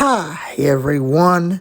Hi everyone,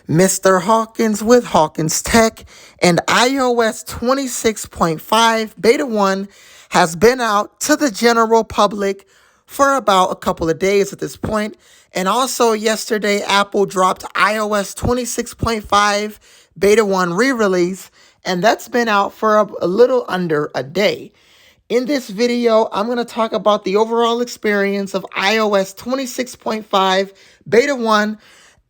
Mr. Hawkins with Hawkins Tech, and iOS 26.5 Beta 1 has been out to the general public for about a couple of days at this point. And also yesterday, Apple dropped iOS 26.5 Beta 1 re-release, and that's been out for a little under a day. In this video, I'm going to talk about the overall experience of iOS 26.5 Beta 1,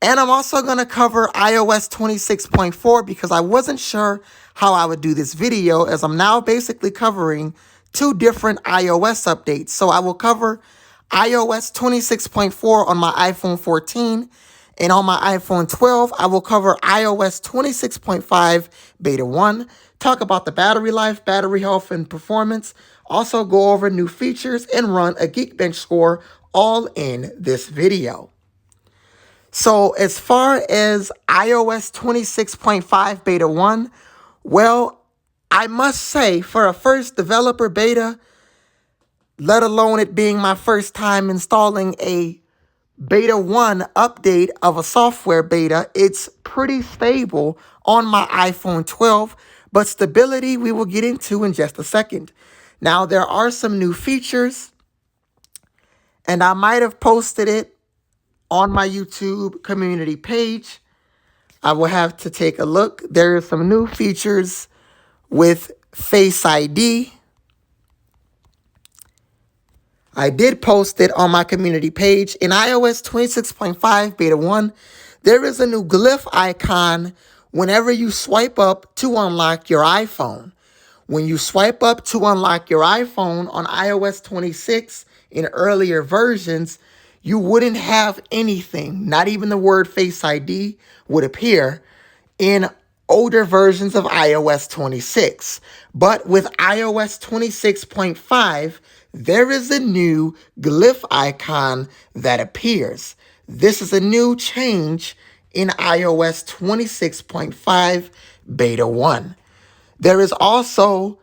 and I'm also going to cover iOS 26.4 because I wasn't sure how I would do this video, as I'm now basically covering two different iOS updates. So I will cover iOS 26.4 on my iPhone 14, and on my iPhone 12, I will cover iOS 26.5 Beta 1, talk about the battery life, battery health, and performance, also go over new features, and run a Geekbench score, all in this video. So as far as iOS 26.5 Beta 1, well, I must say, for a first developer beta, let alone it being my first time installing a Beta 1 update of a software beta, it's pretty stable on my iPhone 12, but stability we will get into in just a second. Now, there are some new features, and I might have posted it on my YouTube community page. I will have to take a look. There are some new features with Face ID. I did post it on my community page. In iOS 26.5 Beta 1, there is a new glyph icon whenever you swipe up to unlock your iPhone. When you swipe up to unlock your iPhone on iOS 26 in earlier versions, you wouldn't have anything, not even the word Face ID would appear in older versions of iOS 26. But with iOS 26.5, there is a new glyph icon that appears. This is a new change in iOS 26.5 Beta 1. There is also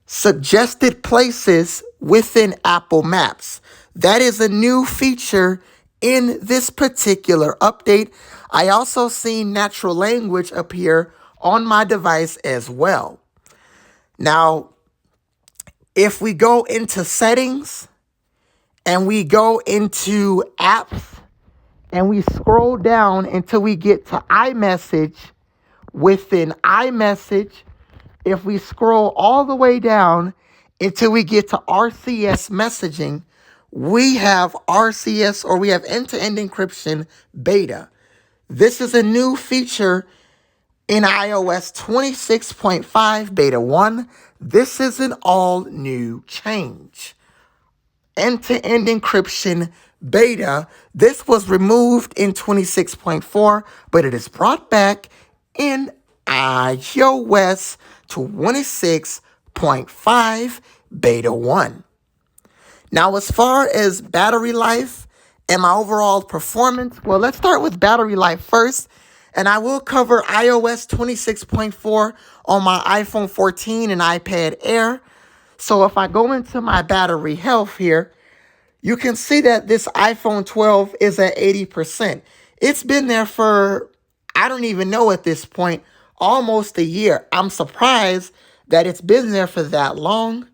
suggested places within Apple Maps. That is a new feature in this particular update. I also see natural language appear on my device as well. Now, if we go into settings and we go into apps and we scroll down until we get to iMessage, within iMessage, if we scroll all the way down until we get to RCS messaging, we have RCS, or we have end-to-end encryption beta. This is a new feature in iOS 26.5 Beta 1. This is an all-new change. End-to-end encryption beta. This was removed in 26.4, but it is brought back in iOS 26.5 Beta 1. Now, as far as battery life and my overall performance, well, let's start with battery life first. And I will cover iOS 26.4 on my iPhone 14 and iPad Air. So if I go into my battery health here, you can see that this iPhone 12 is at 80%. It's been there for, I don't even know at this point, almost a year. I'm surprised that it's been there for that long,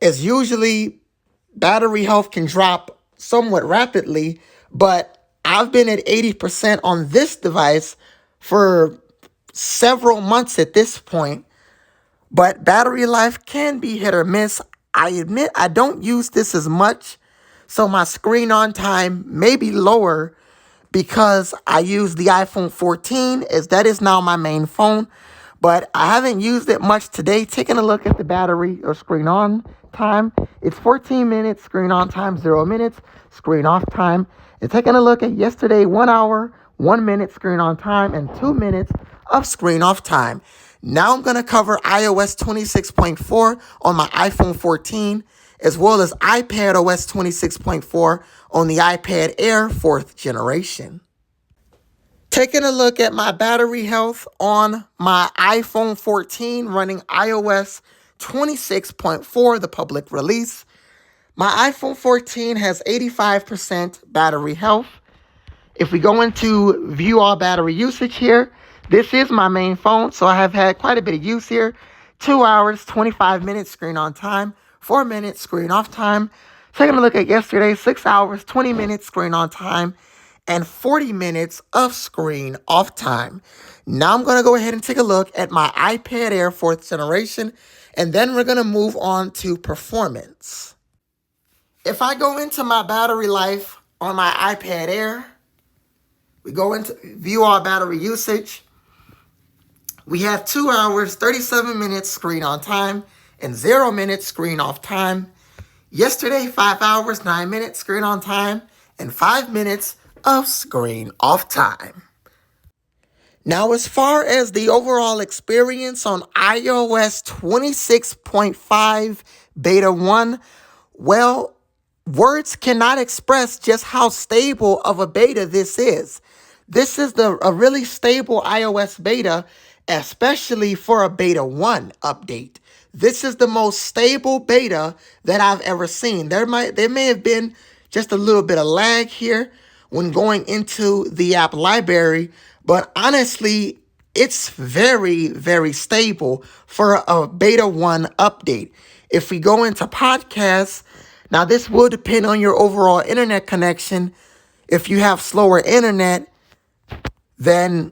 as usually battery health can drop somewhat rapidly, but I've been at 80% on this device for several months at this point. But battery life can be hit or miss. I admit I don't use this as much, so my screen on time may be lower because I use the iPhone 14, as that is now my main phone. But I haven't used it much today. Taking a look at the battery or screen on time, it's 14 minutes, screen on time 0 minutes, screen off time. And taking a look at yesterday, 1 hour, 1 minute screen on time, and 2 minutes of screen off time. Now I'm going to cover iOS 26.4 on my iPhone 14, as well as iPadOS 26.4 on the iPad Air 4th generation. Taking a look at my battery health on my iPhone 14 running iOS 26.4, the public release. My iPhone 14 has 85% battery health. If we go into view all battery usage here, this is my main phone, so I have had quite a bit of use here. 2 hours, 25 minutes screen on time, 4 minutes screen off time. Taking a look at yesterday, 6 hours, 20 minutes screen on time, and 40 minutes of screen off time. Now I'm going to go ahead and take a look at my iPad Air 4th generation, and then we're going to move on to performance. If I go into my battery life on my iPad Air, we go into view all battery usage. We have 2 hours, 37 minutes screen on time and 0 minutes screen off time. Yesterday, 5 hours, 9 minutes screen on time and 5 minutes of screen off time. Now, as far as the overall experience on iOS 26.5 Beta 1, well, words cannot express just how stable of a beta this is. This is a really stable iOS beta, especially for a Beta 1 update. This is the most stable beta that I've ever seen. There may have been just a little bit of lag here when going into the app library, but honestly, it's very, very stable for a Beta 1 update. If we go into podcasts, now this will depend on your overall internet connection. If you have slower internet, then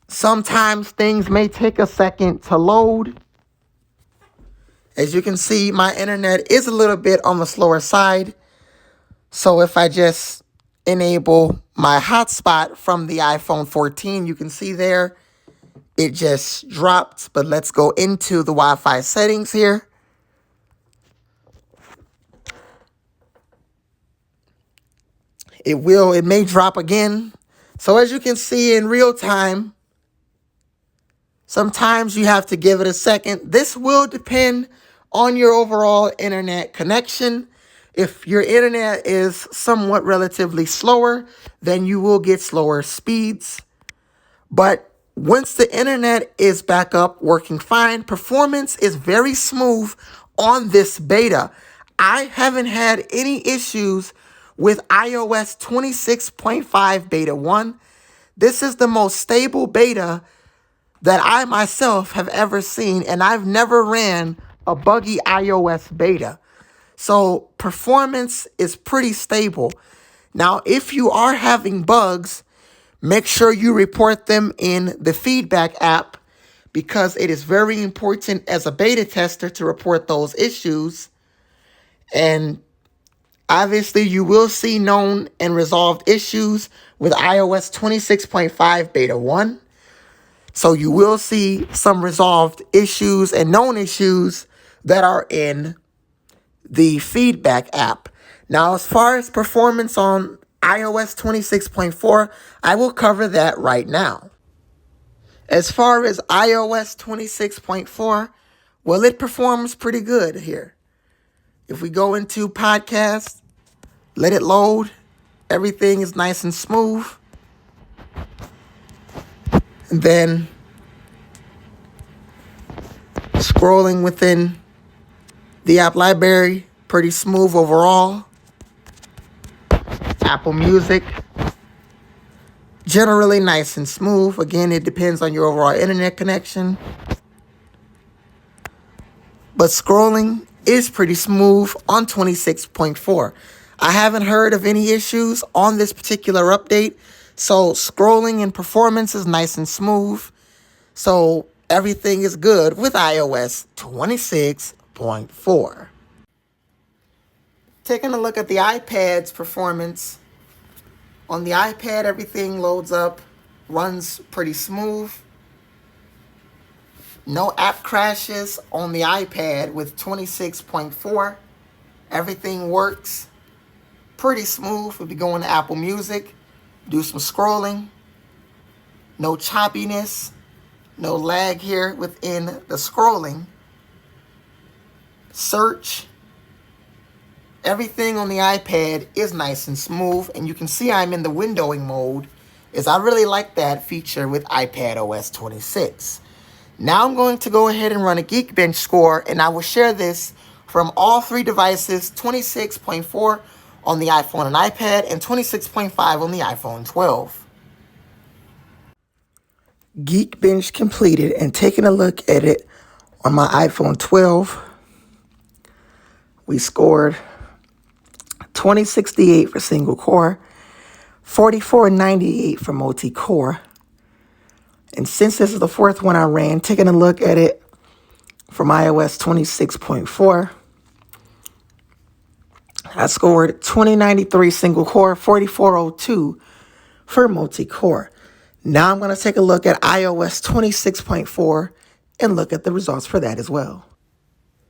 sometimes things may take a second to load. As you can see, my internet is a little bit on the slower side. So if I just enable my hotspot from the iPhone 14, you can see there, it just dropped. But let's go into the Wi-Fi settings here. It may drop again. So as you can see in real time, sometimes you have to give it a second. This will depend on your overall internet connection. If your internet is somewhat relatively slower, then you will get slower speeds. But once the internet is back up working fine, performance is very smooth on this beta. I haven't had any issues with iOS 26.5 Beta 1. This is the most stable beta that I myself have ever seen, and I've never ran a buggy iOS beta. So performance is pretty stable. Now, if you are having bugs, make sure you report them in the feedback app, because it is very important as a beta tester to report those issues. And obviously, you will see known and resolved issues with iOS 26.5 Beta 1. So you will see some resolved issues and known issues that are in the feedback app. Now, as far as performance on iOS 26.4, I will cover that right now. As far as iOS 26.4, well, it performs pretty good here. If we go into podcast, let it load, everything is nice and smooth. And then scrolling within the app library, pretty smooth overall. Apple Music, generally nice and smooth. Again, it depends on your overall internet connection. But scrolling is pretty smooth on 26.4. I haven't heard of any issues on this particular update. So scrolling and performance is nice and smooth. So everything is good with iOS 26.4. Taking a look at the iPad's performance. On the iPad, everything loads up, runs pretty smooth. No app crashes on the iPad with 26.4. Everything works pretty smooth. If we go into Apple Music, do some scrolling. No choppiness, no lag here within the scrolling. Search. Everything on the iPad is nice and smooth, and you can see I'm in the windowing mode, as I really like that feature with iPadOS 26. Now I'm going to go ahead and run a Geekbench score, and I will share this from all three devices, 26.4 on the iPhone and iPad, and 26.5 on the iPhone 12. Geek Bench completed, and taking a look at it on my iPhone 12, we scored 2068 for single core, 4498 for multi-core. And since this is the fourth one I ran, taking a look at it from iOS 26.4, I scored 2093 single core, 4402 for multi-core. Now I'm going to take a look at iOS 26.4 and look at the results for that as well.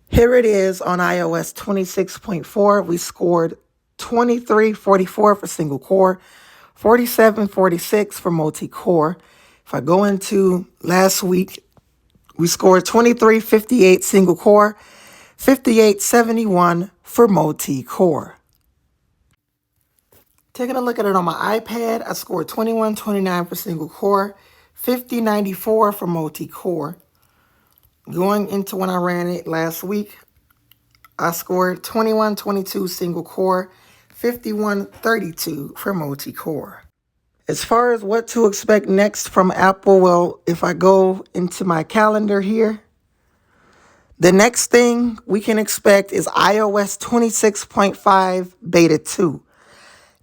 Here it is on iOS 26.4. We scored 2344 for single core, 4746 for multi-core. If I go into last week, we scored 2358 single core, 5871 for multi-core. Taking a look at it on my iPad, I scored 2129 for single core, 5094 for multi-core. Going into when I ran it last week, I scored 2122 single core, 5132 for multi-core. As far as what to expect next from Apple, well, if I go into my calendar here, the next thing we can expect is iOS 26.5 Beta 2.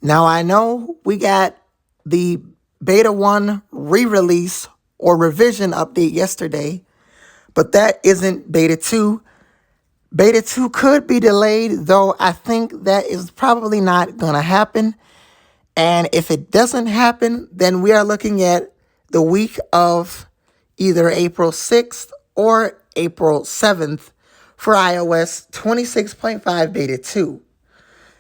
Now, I know we got the Beta 1 re-release or revision update yesterday, but that isn't Beta 2. Beta 2 could be delayed, though I think that is probably not going to happen. And if it doesn't happen, then we are looking at the week of either April 6th or April 7th for iOS 26.5 Beta 2.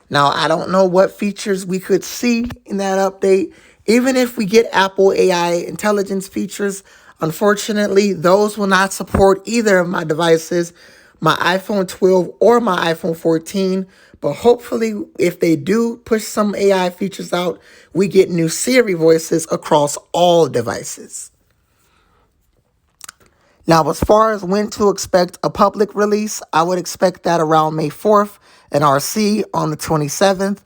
Now, I don't know what features we could see in that update. Even if we get Apple AI intelligence features, unfortunately, those will not support either of my devices, my iPhone 12 or my iPhone 14. But hopefully, if they do push some AI features out, we get new Siri voices across all devices. Now, as far as when to expect a public release, I would expect that around May 4th and RC on the 27th,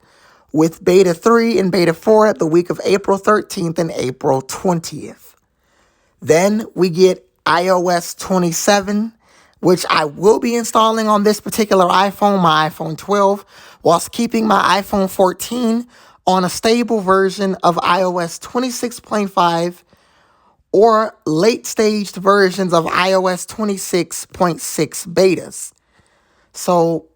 with Beta 3 and Beta 4 at the week of April 13th and April 20th. Then we get iOS 27, which I will be installing on this particular iPhone, my iPhone 12, whilst keeping my iPhone 14 on a stable version of iOS 26.5 or late-staged versions of iOS 26.6 betas. So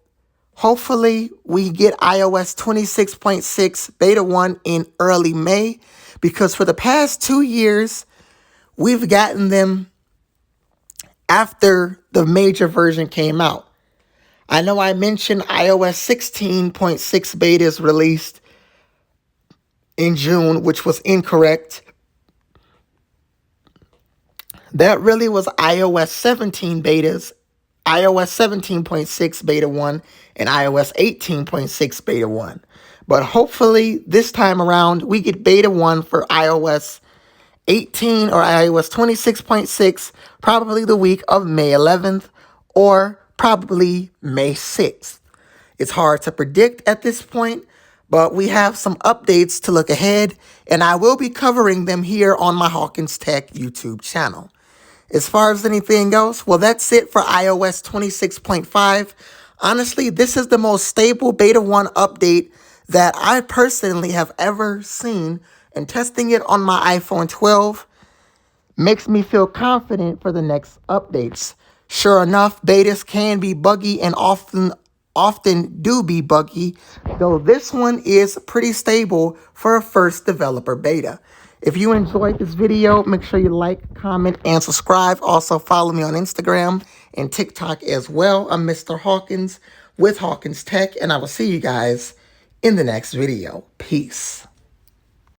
hopefully we get iOS 26.6 Beta 1 in early May, because for the past 2 years, we've gotten them after the major version came out. I know I mentioned iOS 16.6 betas released in June, which was incorrect. That really was iOS 17 betas, iOS 17.6 Beta 1, and iOS 18.6 Beta 1. But hopefully this time around, we get Beta 1 for iOS 18 or iOS 26.6, probably the week of May 11th or probably May 6th. It's hard to predict at this point, but we have some updates to look ahead, and I will be covering them here on my Hawkins Tech YouTube channel. As far as anything else, well, that's it for iOS 26.5. Honestly, this is the most stable Beta 1 update that I personally have ever seen, and testing it on my iPhone 12 makes me feel confident for the next updates. Sure enough, betas can be buggy and often do be buggy, though this one is pretty stable for a first developer beta. If you enjoyed this video, make sure you like, comment, and subscribe. Also, follow me on Instagram and TikTok as well. I'm Mr. Hawkins with Hawkins Tech, and I will see you guys in the next video. Peace.